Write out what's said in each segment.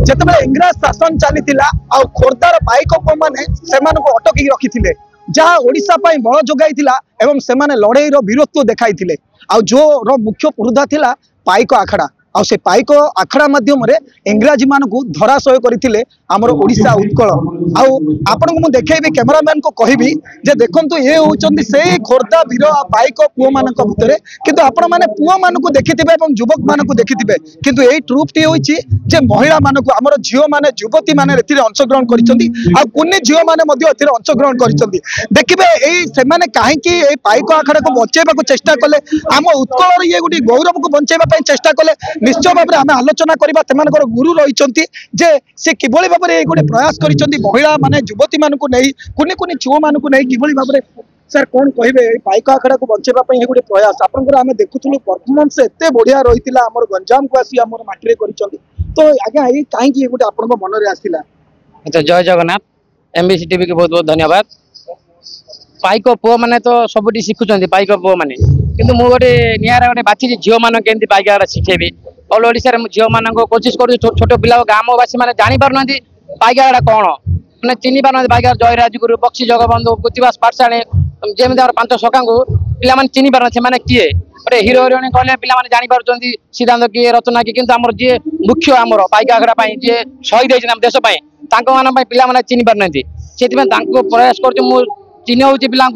जिते इंग्राज शासन चलीला आ खोर्धार पाइक पुओ मैंने से अटक रखी जहाँ ओडिशा बल जोगाईला एवं से लड़ई वीरत्व देखाई आ जो मुख्य पुरुधा थिला पाइक आखड़ा आ से पाइक आखड़ा माध्यम इंग्राजी मान को धराशय करते आमर ओडिशा उत्कल आपण को देखेबी कैमरामैन को कहबी जे देखंतु ये होचंदी से खोर्धा वीर पाइक पुओ मान भितर किंतु आपण माने पुओ मान को देखिथिबे एवं युवक मान को देखिथिबे किंतु एई ट्रुपटी होईची जे महिला मान को आमर झियो माने युवती माने एथिरे अंशग्रहण करिसंदी आ कुन्नी झियो माने मध्ये एथिरे अंशग्रहण करिसंदी देखिबे एई से माने काहे कि एई पाइक आखड़ा को बचेबा को चेष्टा कले आम उत्कल रे ये गुडी गौरव को बचेबा पई चेष्टा कले निश्चय भाव में आम आलोचना करवा से गुरु रही जे से किभली भाव में गोटे प्रयास करिसेंती महिला माने युवती मान को नहीं कुनी कुनी छुओ मान को नहीं किभली भाव में सर कौन कहे पाइक आखड़ा को बचेबा गोटे प्रयास आपंकर आम देखुलु परफॉर्मेंस एत बढ़िया रही आम गंजाम को आसी आम माटी कर तो आज्ञा ये कहीं गोटे आप मन में आसला। अच्छा जय जगन्नाथ एमबीसी टीवी के बहुत बहुत धन्यवाद। पाइक पुओ मैंने तो सबुठी शिखुं पाइक पुओ मैंने किंतु मु गोटे निरा गोटे बाछी झील मान केमती पाइक आखड़ा शिखेबी ऑल ओडिशा झील मान कोशिश कर छोट पिला ग्रामवासी मैंने जानी पार पाइक आखड़ा कौन मैंने चिन्ह पार पाइक जयराजगुरु बक्सी जगबंधु कृतिवास पाठशाणी जमी पांच सखा को पिला चिन्ह पार से किए गोटे हिरो हिरोइन कहले पिला जानी पार्टी सिद्धांत किए रचना किए किंतु आमर जी मुख्य आमर पाइक आखड़ा जी शहीद होती देश पिला चिन्ह पार से प्रयास कर चिन्ह पिला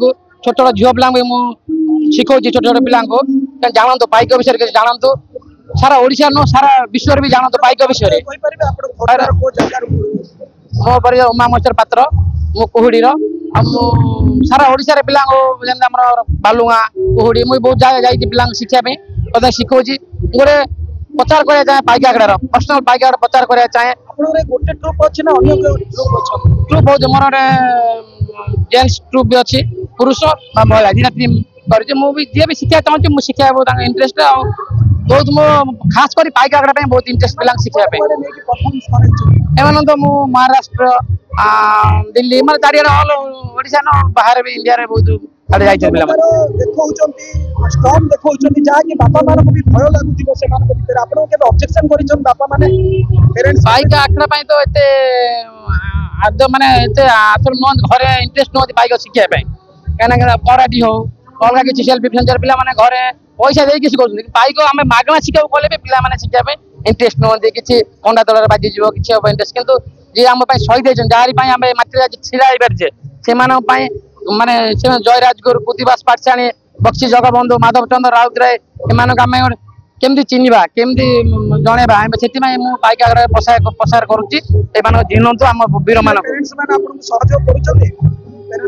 छोट छोट झील पिला शिखा छोट छोट पिला जानतु पाइक विषय किसी जानतु सारा ओडिशा नो सारा विश्व भी जानतु पाइक विषय मो परिचय उमा महेश्वर पात्र मु कुहुड़ी सारा ओडिशा रे पिला बालुगा कुहुड़ी मुझे बहुत जगह जाइए पिला शिक्षा शिखाऊँ गोटे प्रचार करा चाहे पाइक आखड़ा पर्सनाल पाइक आखड़ा प्रचार करा चाहे गोटे ट्रुप अच्छी ना ट्रुप हो मोर जेन्ट्स ट्रुप भी अच्छी पुरुष महिला दुटा टीम कर जी भी शिक्षा चाहूँ मुझे शिक्षा बहुत इंटरेस्ट बहुत मो खास कर पाइक आखड़ा बहुत इंटरेस्ट पिला शिक्षा एम तो मु महाराष्ट्र दिल्ली मतलब चारिड़े ऑल ओडिशा न बाहर भी इंडिया रे बहुत आड़े जाइछन पिला स्ट्रॉन्ग देखौछन जहाँकि बापा मान को भी भय लागुथिबो से मान को भीतर आपण के ऑब्जेक्शन करिछन बापा माने पेरेंट्स पाइक आखड़ा पई तो एते आद माने एते आसर न घरे इंटरेस्ट न पाइक शिक्षा पई काना कराटी हो अलगा किसी सेल्फ डिफेंस पिला माने घरे पैसा दे किसी कर पाइक आम मागणा शिक्षा कले भी पिला माने शिक्षा इंटरेस्ट नुहति किसी कंडा तल बाजी जीव किसी इंटरेस्ट किंतु जी आम शहीद होती जहाँ आम माटी छिड़ा पारे से माने जयराजगुरु कृतिवास पाठशाणी बक्सी जगबंधु माधव चंद्र राउतराय एम आम केमती चिन्हवा केमती जनवा से पाइक आखड़ा प्रसार करुच्ची चिन्हतु आम वीर मान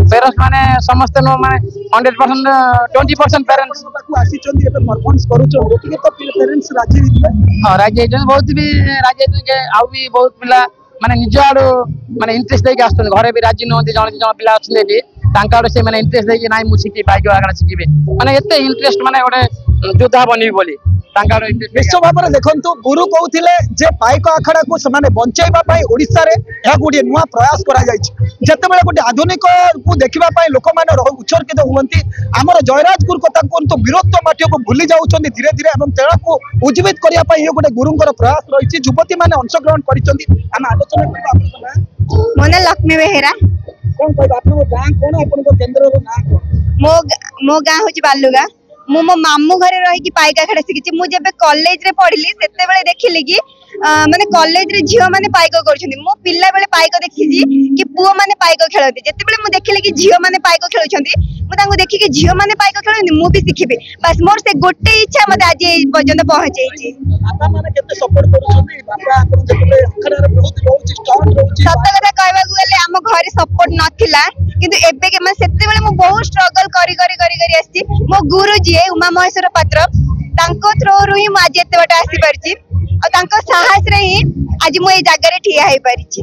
पेरेंट्स माने समस्त नो माने 100% 20% पेरेंट्स हाँ राजी बहुत भी राजी आउ भी बहुत पिला माने निज आड़ू माने इंटरेस्ट देके आसुन घरे भी राजी नुहति जन जन पिला अच्छा आड़ू से इंटरेस्ट देके ना मुझे शिखी पाइक आखड़ा शिखे माने एत इंटरेस्ट माने गोटे योद्धा बनबी बोली निश्चय भाव में देखो गुरु कहते पाइक आखड़ा को बचाइबा ओडिशा रे गोटे नुआ प्रयास करते गोटे आधुनिक को देखा लोक मैंने उत्सर्गित हुए आमर जयराजगुरु कथा कहतु वीरत्व माटी को भूली जाऊँ धीरे धीरे तेल को उज्जीवित करने गोटे गुरुंर प्रयास रही युवती मैंने अंशग्रहण करोचना मो ना लक्ष्मी बेहेरा कौन कह गाँ कौन आप केन्द्र ना कौन मो गाँ हूँ बालुगा मो मामू घरे रही पाइक आखड़ा शिखी मुझे कॉलेज रे पढ़ी से देखिली कि माने कॉलेज रे झील मैंने पाइक कर मो पिला बेले पाइक देखी कि पुओ मैंने पाइक खेलती जिते मुझे देखिली कि झील मैंने पाइक खेलुंट देखिए झील मैंने पाइक खेलती मुझे शिखी बस मोर से गोटे इच्छा मत आज पर्यटन पहुंचे सत कथा कहवा गले आम घर सपोर्ट नाला किंतु एबे के मैं सेते बेले मु बहुत स्ट्रगल करी करी करी करी आसी मो गुरु जी उमा महेश्वर पात्र तांको थ्रो रु ही मु आज एते बटा आसी परची और तांको साहस रे ही आज मु ए जगह रे ठिया हे परची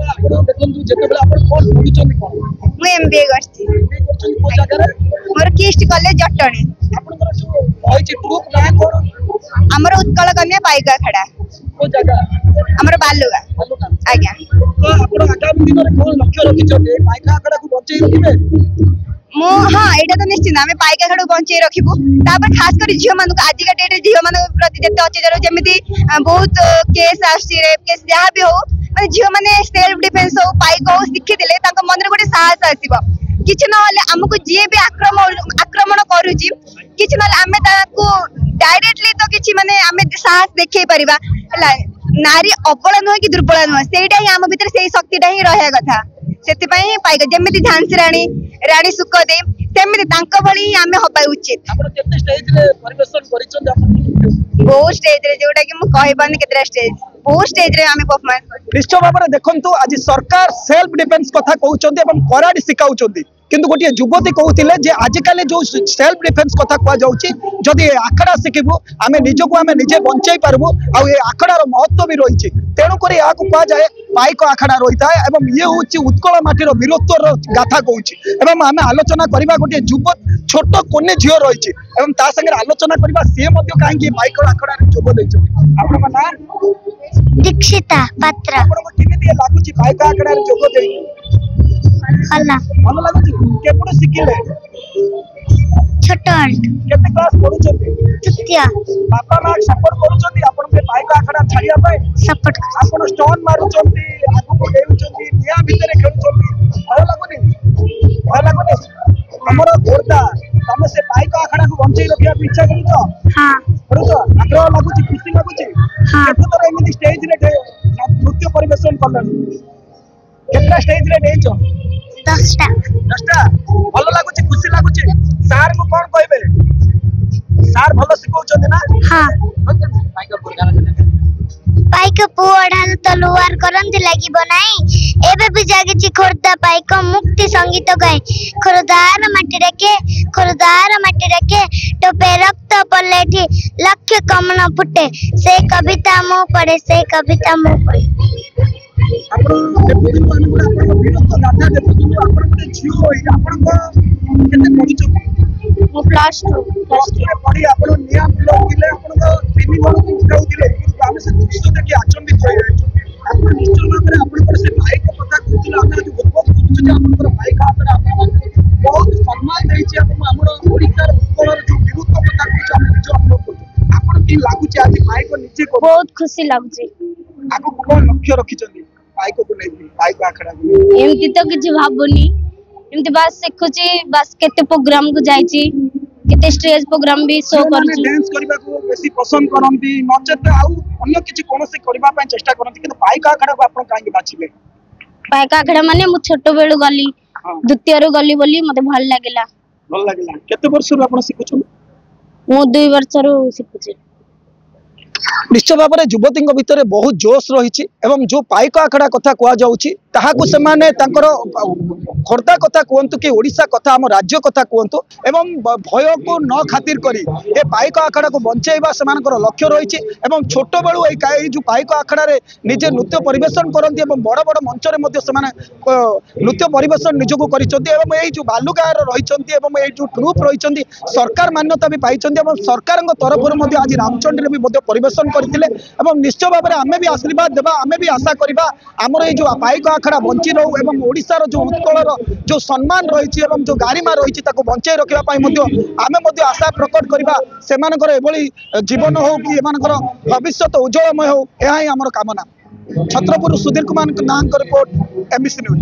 आपण देखंतु जेते बेले आपण कोन पढिचोनी कोन मु एमबीए करछि को जगह रे मोर किस्ट कॉलेज जटणी आपनकर जो होइछि ट्रुप ना कोन हमर उत्कल कन्या पाइक आखड़ा को जगह हमर बालुगा आज्ञा तो आपण आगामी दिन रे कोन लक्ष्य रखिछोनी पाइक आखड़ा को बचै रखिबे हाँ एटा तो निश्चित आम पाइका खेड़ बंचे रखू तापर खास कर झील मान आजिका डेट झील मान प्रति जिते अत्याचार जमी बहुत केस रेप केस जहाँ भी हो मैं झील मैंने सेल्फ डिफेन्स हो पाइक हो शिखी मन गोटे साहस आसो किसी ना आमको जी भी आक्रमण करुच्ची किसी ना आम डायरेक्टली तो किसी माने आम साहस देखई परिबा नारी अबला नुह कि दुर्बल नुह से आम भीतर से शक्तिटा ही रहा कथा से पाइक जमी झांसी राणी राणी सुखदेव सेमती भली आम हवा उचित बहुत स्टेज रे जोटा कि कहि पानी केतरा स्टेज बहुत स्टेज रे आमे परफॉर्मेंस निश्चय भाव देखंतु आज सरकार सेल्फ डिफेन्स कथा कहउचंदी एवं कराडी सिखाउचंदी किंतु गोटे युवती कहउतिले जे आजिकाली जो सेल्फ डिफेन्स कथा कह जाउची जदि आखड़ा शिखिबु आमे निजको आमे निजे बंचाई पारबु आ ए आखड़ार महत्व भी रहिछि तेणु करी याकु कह जाए पाइक आखड़ा रहिता है एवं ये होची उत्कल माटीर वीरत्वर गाथा कहउची एवं आमे आलोचना करबा गोटे युवक छोट कोने झियो रहिछि एवं ता संगे आलोचना करबा से मध्ये काहे पाइक आखड़ा रे जोग दैछि आपन ना दीक्षिता पात्र आपन को किमिति लागुची पाइक आखड़ा रे जोग देई हला भल लागुची केपडो सिखिले छोट केते क्लास पढुचंती तृतीय बापा मां सपोर्ट करूचंती आपन के पाइक आखड़ा छाड़िया पाए सपोर्ट आपन स्टोन मारुचंती आगु को देउचंती निया भितरे खेलुचंती भल लागुनी हमरो गोरदा तमे से पाइक आखड़ा को बंचई रखिया इच्छा करूचो हां करूचो आग्रह लागुची खुशी लागुची हां केते तर एमिति स्टेज रे नृत्य परिवेशन करलनी केतना स्टेज रे नेचो 10टा भल लागुची खुशी लागुची सार को कोन कहबे सार भल सिखौचंदी ना हां पाइक पुअडान तलवार करंती लागिबो नाही एबे भी जागिची खोरदा पाइक मुक्ति संगीत गाए खोरदार माटी रखे टोपे रक्त पल्लेठी लक्ष्य कमन फुटे से कविता मो पड़े आपण जे पुरी मान गुडा आपण विरोध गाथा देखु आपण गोटे झियो होई आपण को केते पढुचो मो +2 रे पढी आपण निया ब्लॉग दिले आपण को तीन गण को उठाउ दिले हम से दृश्य देखि आचंबित होई आपण निश्चय भाबरे आपण पर से पाइक कथा कहथिले आपण जो उपभोग करछु जे आपण पर पाइक आकर आपण बहुत सम्मान दैछि आपण हमर ओडिसा उत्कलर जो विरुद्ध कथा कहछु हम जो अपलोड करछु आपण की लागुछि आज पाइक निचे को बहुत खुशी लागुछि आगु कोन लक्ष्य रखिचंदी पाइक को नै पाइक आखड़ा एमती तो किछि भाबुनी एमती बस सिखुछि बस केते प्रोग्राम को जाइछि केते स्टेज प्रोग्राम भी शो करछि डांस करबा को बेसी पसंद करंती नचते आउ अन्य किछि कोनोसी करबा पय चेष्टा करंती किंतु पाइक आखड़ा को आपण काहे बाछिले पाइक आखड़ा माने मु छोटो बेलु गली द्वितीय रु गली बोली मते भल लागिला केते वर्ष रु आपण सिखुछु मु 2 वर्ष रु सिखुछि निश्चय भाव में युवती भितर बहुत जोश रही जो पाइक आखड़ा कथा कह जाने खोर्धा कथा कहतु कि ओडिशा कथा आम राज्य कथा कहतु एवं भय को न खातिर करी ए पाइक आखड़ा को बंचाइबा से लक्ष्य रही छोट बेलू जो पाइक आखड़ा रे निजे नृत्य परिवेशन करती बड़ बड़ मंच में नृत्य परिवेशन निजक कर जो बालुगाँ रही जो ट्रुप रही सरकार मान्यता भी पाई सरकार तरफ आज रामचंडी भी परिवेशन करते निश्चय भाव में आमे भी आशीर्वाद देवा आमे भी आशा करवा आमर ये जो पाइक आखड़ा बंची रहू एवं ओडिशार जो उत्कलर जो सम्मान रही जो गारिमा रही बंचाई रखापी आमे आशा प्रकट करवा से जीवन हो कि भविष्य उज्जवलमय हो यह ही आमर कामना। छत्रपुर सुधीर कुमार नाम रिपोर्ट एमबीसी न्यूज।